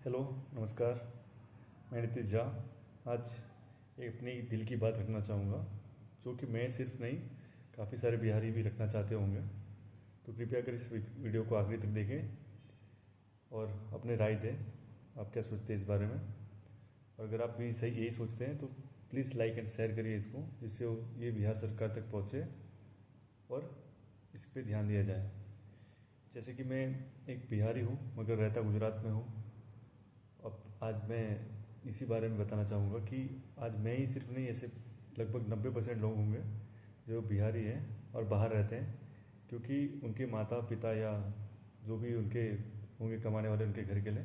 Hello, नमस्कार। मैं नीतीश झा। आज एक अपनी दिल की बात रखना चाहूँगा, जो कि मैं सिर्फ नहीं, काफ़ी सारे बिहारी भी रखना चाहते होंगे। तो कृपया कर इस वीडियो को आखिरी तक देखें और अपने राय दें, आप क्या सोचते हैं इस बारे में। और अगर आप भी सही यही सोचते हैं तो प्लीज़ लाइक एंड शेयर करिए इसको, जिससे ये बिहार सरकार तक पहुँचे और इस पर ध्यान दिया जाए। जैसे कि मैं एक बिहारी हूँ मगर रहता गुजरात में हूँ। अब आज मैं इसी बारे में बताना चाहूँगा कि आज मैं ही सिर्फ नहीं, ऐसे लगभग 90% लोग होंगे जो बिहारी हैं और बाहर रहते हैं, क्योंकि उनके माता पिता या जो भी उनके होंगे कमाने वाले उनके घर के लिए,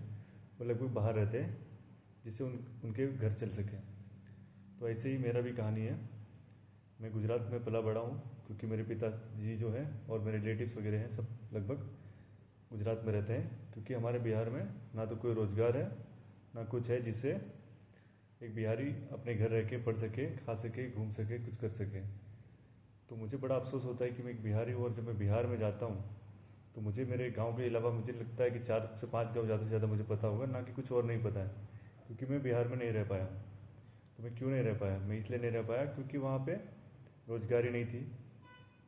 वो लगभग बाहर रहते हैं, जिससे उनके घर चल सके। तो ऐसे ही मेरा भी कहानी है। मैं गुजरात में पला बड़ा हूँ, क्योंकि मेरे पिताजी जो हैं और मेरे रिलेटिव्स वगैरह हैं सब लगभग गुजरात में रहते हैं। क्योंकि हमारे बिहार में ना तो कोई रोज़गार है ना कुछ है जिससे एक बिहारी अपने घर रह के पढ़ सके, खा सके, घूम सके, कुछ कर सके। तो मुझे बड़ा अफसोस होता है कि मैं एक बिहारी हूँ और जब मैं बिहार में जाता हूँ तो मुझे मेरे गांव के अलावा मुझे लगता है कि 4 से 5 गांव ज़्यादा से ज़्यादा मुझे पता होगा, ना कि कुछ और नहीं पता है। क्योंकि मैं बिहार में नहीं रह पाया। तो मैं क्यों नहीं रह पाया? मैं इसलिए नहीं रह पाया क्योंकि वहाँ पे रोज़गार ही नहीं थी,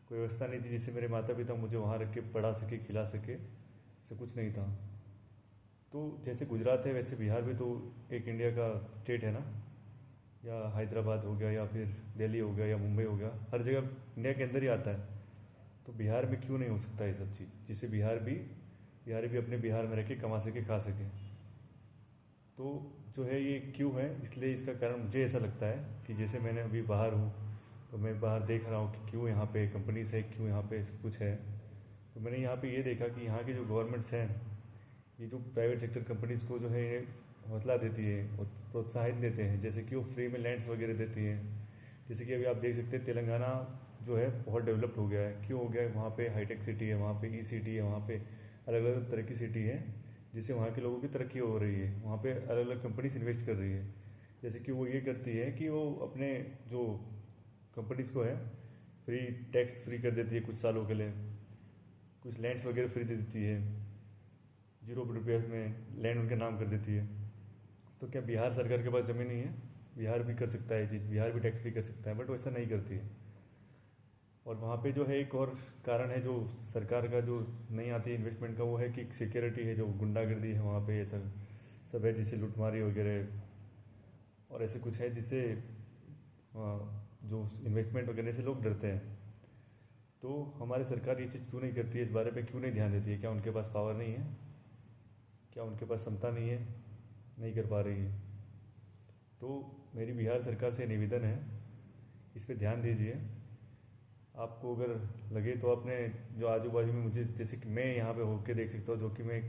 कोई व्यवस्था नहीं थी जिससे मेरे माता पिता मुझे वहाँ रख के पढ़ा सके, खिला सके। ऐसा कुछ नहीं था। तो जैसे गुजरात है वैसे बिहार भी तो एक इंडिया का स्टेट है ना। या हैदराबाद हो गया या फिर दिल्ली हो गया या मुंबई हो गया, हर जगह इंडिया के अंदर ही आता है। तो बिहार में क्यों नहीं हो सकता ये सब चीज़, जिससे बिहारी भी अपने बिहार में रह के कमा सके, खा सके। तो जो है ये क्यों है, इसलिए इसका कारण मुझे ऐसा लगता है कि जैसे मैंने अभी बाहर हूँ तो मैं बाहर देख रहा हूँ कि क्यों यहाँ पे कंपनीज है, क्यों यहाँ पे सब कुछ है। तो मैंने यहाँ पे ये देखा कि यहाँ के जो गवर्नमेंट्स हैं, ये जो प्राइवेट सेक्टर कंपनीज को जो है ये हौसला देती है और प्रोत्साहित देते हैं। जैसे कि वो फ्री में लैंड्स वगैरह देती हैं। जैसे कि अभी आप देख सकते हैं तेलंगाना जो है बहुत डेवलप्ड हो गया है। क्यों हो गया है? वहाँ पे हाईटेक सिटी है, वहाँ पे ई सिटी है, वहाँ पे अलग अलग तरह की सिटी है, जिससे वहाँ के लोगों की तरक्की हो रही है। वहाँ पे अलग अलग कंपनीज इन्वेस्ट कर रही है। जैसे कि वो ये करती है कि वो अपने जो कंपनीज को है फ्री टैक्स फ्री कर देती है कुछ सालों के लिए, कुछ लैंड्स वगैरह फ्री दे देती है, 0 रुपये में लैंड उनके नाम कर देती है। तो क्या बिहार सरकार के पास ज़मीन नहीं है? बिहार भी कर सकता है ये चीज़, बिहार भी टैक्स फ्री कर सकता है, बट वैसा नहीं करती है। और वहाँ पे जो है एक और कारण है जो सरकार का जो नहीं आती है इन्वेस्टमेंट का, वो है कि सिक्योरिटी है, जो गुंडागर्दी है वहाँ पे, ये सब है, जिससे लूटमारी वगैरह और ऐसे कुछ है जिससे जो इन्वेस्टमेंट वगैरह से लोग डरते हैं। तो हमारी सरकार ये चीज़ क्यों नहीं करती है, इस बारे पे क्यों नहीं ध्यान देती है? क्या उनके पास पावर नहीं है? क्या उनके पास क्षमता नहीं है? नहीं कर पा रही है? तो मेरी बिहार सरकार से निवेदन है, इस पे ध्यान दीजिए। आपको अगर लगे तो अपने जो आजू बाजू में, मुझे जैसे कि मैं यहाँ पे होके देख सकता हूँ, जो कि मैं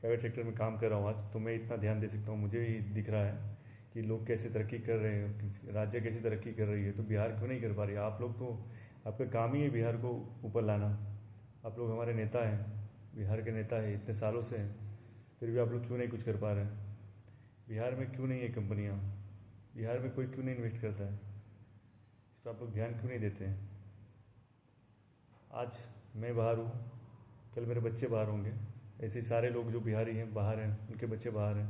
प्राइवेट सेक्टर में काम कर रहा हूँ आज, तो मैं इतना ध्यान दे सकता हूँ। मुझे ही दिख रहा है कि लोग कैसे तरक्की कर रहे हैं, राज्य कैसे तरक्की कर रही है। तो बिहार क्यों नहीं कर पा रही है? आप लोग तो, आपका काम ही है बिहार को ऊपर लाना। आप लोग हमारे नेता हैं, बिहार के नेता हैं, इतने सालों से हैं, फिर भी आप लोग क्यों नहीं कुछ कर पा रहे हैं? बिहार में क्यों नहीं है कंपनियाँ? बिहार में कोई क्यों नहीं इन्वेस्ट करता है? इस पर आप लोग ध्यान क्यों नहीं देते हैं? आज मैं बाहर हूँ, कल मेरे बच्चे बाहर होंगे। ऐसे ही सारे लोग जो बिहारी हैं बाहर हैं, उनके बच्चे बाहर हैं।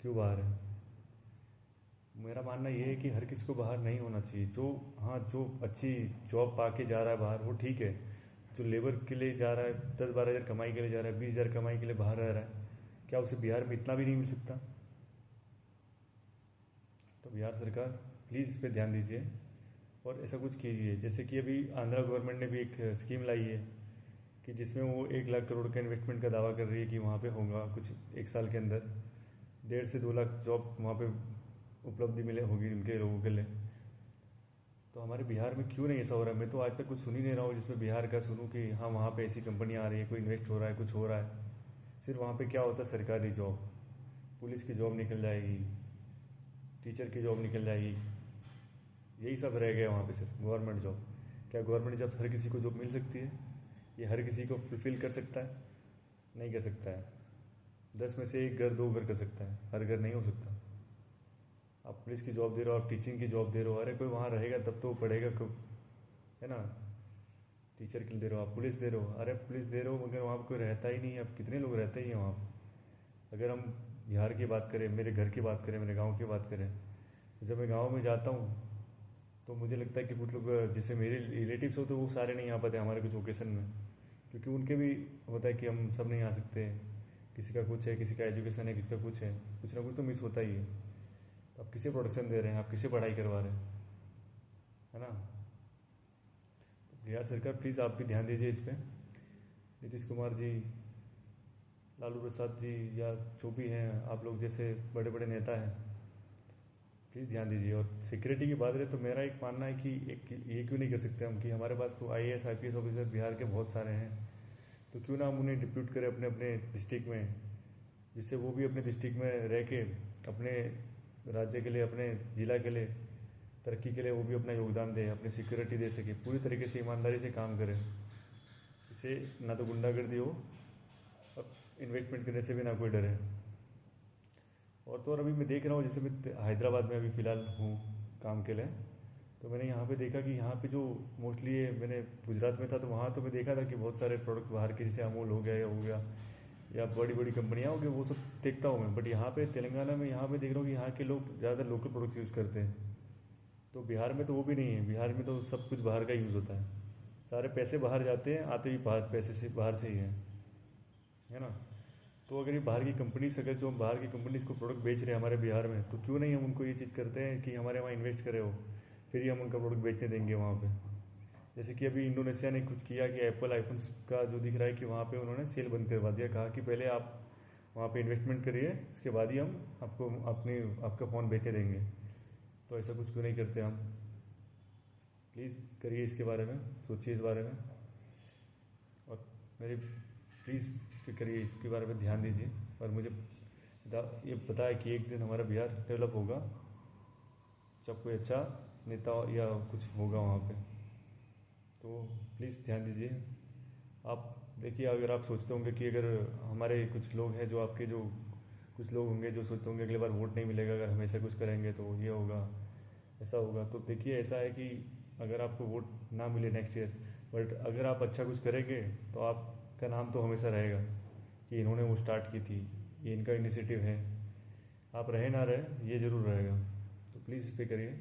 क्यों बाहर हैं? मेरा मानना ये है कि हर किसी को बाहर नहीं होना चाहिए। जो, हाँ, जो अच्छी जॉब पा के जा रहा है बाहर वो ठीक है। जो लेबर के लिए जा रहा है, 10-12 हज़ार कमाई के लिए जा रहा है, 20 हज़ार कमाई के लिए बाहर रह रहा है, क्या उसे बिहार में इतना भी नहीं मिल सकता? तो बिहार सरकार प्लीज़ इस पर ध्यान दीजिए और ऐसा कुछ कीजिए। जैसे कि अभी आंध्रा गवर्नमेंट ने भी एक स्कीम लाई है कि जिसमें वो 1 लाख करोड़ का इन्वेस्टमेंट का दावा कर रही है कि वहाँ पे होगा कुछ 1 साल के अंदर 1.5 से 2 लाख जॉब वहाँ पे उपलब्धि मिले होगी उनके लोगों के लिए। तो हमारे बिहार में क्यों नहीं ऐसा हो रहा है? मैं तो आज तक कुछ सुन ही नहीं रहा हूँ जिसमें बिहार का सुनूँ कि हाँ वहाँ पे ऐसी कंपनियाँ आ रही है, कोई इन्वेस्ट हो रहा है, कुछ हो रहा है। सिर्फ वहाँ पे क्या होता है, सरकारी जॉब, पुलिस की जॉब निकल जाएगी, टीचर की जॉब निकल जाएगी, यही सब रह गया वहाँ पे, सिर्फ गवर्नमेंट जॉब। क्या गवर्नमेंट जॉब हर किसी को जॉब मिल सकती है? ये हर किसी को फुलफिल कर सकता है? नहीं कर सकता है। 10 में से 1 घर, 2 घर कर सकता है, हर घर नहीं हो सकता। आप पुलिस की जॉब दे रहे हो, आप टीचिंग की जॉब दे रहे हो, अरे कोई वहाँ रहेगा तब तो वो पढ़ेगा कब, है ना। टीचर के लिए दे रहे हो, आप पुलिस दे रहे हो, अरे पुलिस दे रहे हो मगर वहाँ पर कोई रहता ही नहीं है। अब कितने लोग रहते ही हैं वहाँ पर? अगर हम बिहार की बात करें, मेरे घर की बात करें, मेरे गांव की बात करें, तो जब मैं गांव में जाता हूँ तो मुझे लगता है कि कुछ लोग जैसे मेरे रिलेटिव्स हो तो वो सारे नहीं आ पाते हमारे कुछ ओकेशन में, क्योंकि उनके भी होता है कि हम सब नहीं आ सकते। किसी का कुछ है, किसी का एजुकेशन है, किसी का कुछ है, कुछ ना कुछ तो मिस होता ही है। तो आप किसे प्रोडक्शन दे रहे हैं, आप किसे पढ़ाई करवा रहे हैं, है ना। तो बिहार सरकार प्लीज़ आप भी ध्यान दीजिए इस पर। नीतीश कुमार जी, लालू प्रसाद जी, या जो भी हैं आप लोग जैसे बड़े बड़े नेता हैं, प्लीज़ ध्यान दीजिए। और सिक्योरिटी की बात करें तो मेरा एक मानना है कि एक ये क्यों नहीं कर सकते हम कि हमारे पास तो IAS IPS ऑफिसर बिहार के बहुत सारे हैं, तो क्यों ना हम उन्हें डिप्यूट करें अपने अपने डिस्ट्रिक्ट में, जिससे वो भी अपने डिस्ट्रिक्ट में रह के अपने राज्य के लिए, अपने ज़िला के लिए तरक्की के लिए वो भी अपना योगदान दें, अपनी सिक्योरिटी दे सके, पूरी तरीके से ईमानदारी से काम करें। इससे ना तो गुंडागर्दी हो और इन्वेस्टमेंट करने से भी ना कोई डरे। और तो और अभी मैं देख रहा हूँ, जैसे मैं हैदराबाद में अभी फ़िलहाल हूँ काम के लिए, तो मैंने यहाँ पे देखा कि यहाँ पे जो मोस्टली ये मैंने गुजरात में था तो वहाँ तो मैं देखा था कि बहुत सारे प्रोडक्ट बाहर के, जैसे अमूल हो गया या हो गया या बड़ी बड़ी कंपनियाँ हो गई, वो सब देखता हूँ मैं। बट यहाँ पे तेलंगाना में यहाँ पे देख रहा हूँ कि यहाँ के लोग ज़्यादातर लोकल प्रोडक्ट्स यूज़ करते हैं। तो बिहार में तो वो भी नहीं है, बिहार में तो सब कुछ बाहर का यूज़ होता है, सारे पैसे बाहर जाते हैं, आते भी बाहर पैसे से बाहर से ही हैं, है ना। तो अगर ये बाहर की कंपनीज, अगर जो बाहर की कंपनीज को प्रोडक्ट बेच रहे हैं हमारे बिहार में, तो क्यों नहीं हम उनको ये चीज़ करते हैं कि हमारे वहाँ इन्वेस्ट करे हो, फिर ही हम उनका प्रोडक्ट बेचने देंगे वहाँ पे। जैसे कि अभी इंडोनेशिया ने कुछ किया कि एप्पल आईफोन का जो दिख रहा है कि वहाँ पे उन्होंने सेल बंद करवा दिया, कहा कि पहले आप वहाँ पे इन्वेस्टमेंट करिए, उसके बाद ही हम आपको आपका फ़ोन बेचने देंगे। तो ऐसा कुछ क्यों नहीं करते हम। प्लीज़ करिए, इसके बारे में सोचिए, इस बारे में। और मेरी प्लीज़ इस पर करिए, इसके बारे में ध्यान दीजिए। और मुझे ये पता है कि एक दिन हमारा बिहार डेवलप होगा जब कोई अच्छा नेता या कुछ होगा वहाँ पे। तो प्लीज़ ध्यान दीजिए। आप देखिए, अगर आप सोचते होंगे कि अगर हमारे कुछ लोग हैं जो आपके, जो कुछ लोग होंगे जो सोचते होंगे अगली बार वोट नहीं मिलेगा अगर हम ऐसा कुछ करेंगे तो ये होगा, ऐसा होगा, तो देखिए ऐसा है कि अगर आपको वोट ना मिले नेक्स्ट ईयर, बट अगर आप अच्छा कुछ करेंगे तो आपका नाम तो हमेशा रहेगा कि इन्होंने वो स्टार्ट की थी, ये इनका इनिशिएटिव है। आप रहे ना रहे, ये ज़रूर रहेगा। तो प्लीज़ इस पर करिए।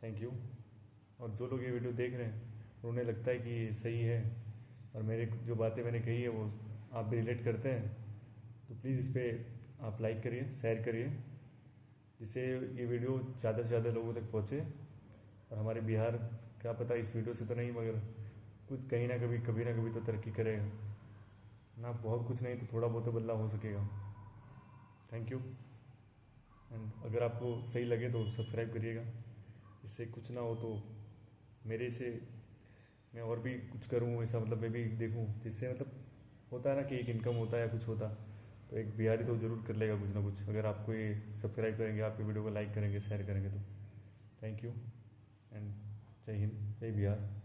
Thank you. और जो लोग ये वीडियो देख रहे हैं उन्हें लगता है कि सही है और मेरे जो बातें मैंने कही है वो आप भी रिलेट करते हैं, तो प्लीज़ इस पर आप लाइक करिए, शेयर करिए, जिससे ये वीडियो ज़्यादा से ज़्यादा लोगों तक पहुँचे। और हमारे बिहार, क्या पता इस वीडियो से तो नहीं, मगर कुछ कहीं ना कभी ना कभी तो तरक्की करेगा ना। बहुत कुछ नहीं तो थोड़ा बहुत तो बदलाव हो सकेगा। Thank you. एंड अगर आपको सही लगे तो सब्सक्राइब करिएगा, इससे कुछ ना हो तो मेरे से मैं और भी कुछ करूँ, ऐसा मतलब मैं भी देखूँ, जिससे मतलब होता है ना कि एक इनकम होता है या कुछ होता, तो एक बिहारी तो ज़रूर कर लेगा कुछ ना कुछ, अगर आपको ये सब्सक्राइब करेंगे, आपके वीडियो को लाइक करेंगे, शेयर करेंगे तो। थैंक यू एंड जय हिंद, जय बिहार।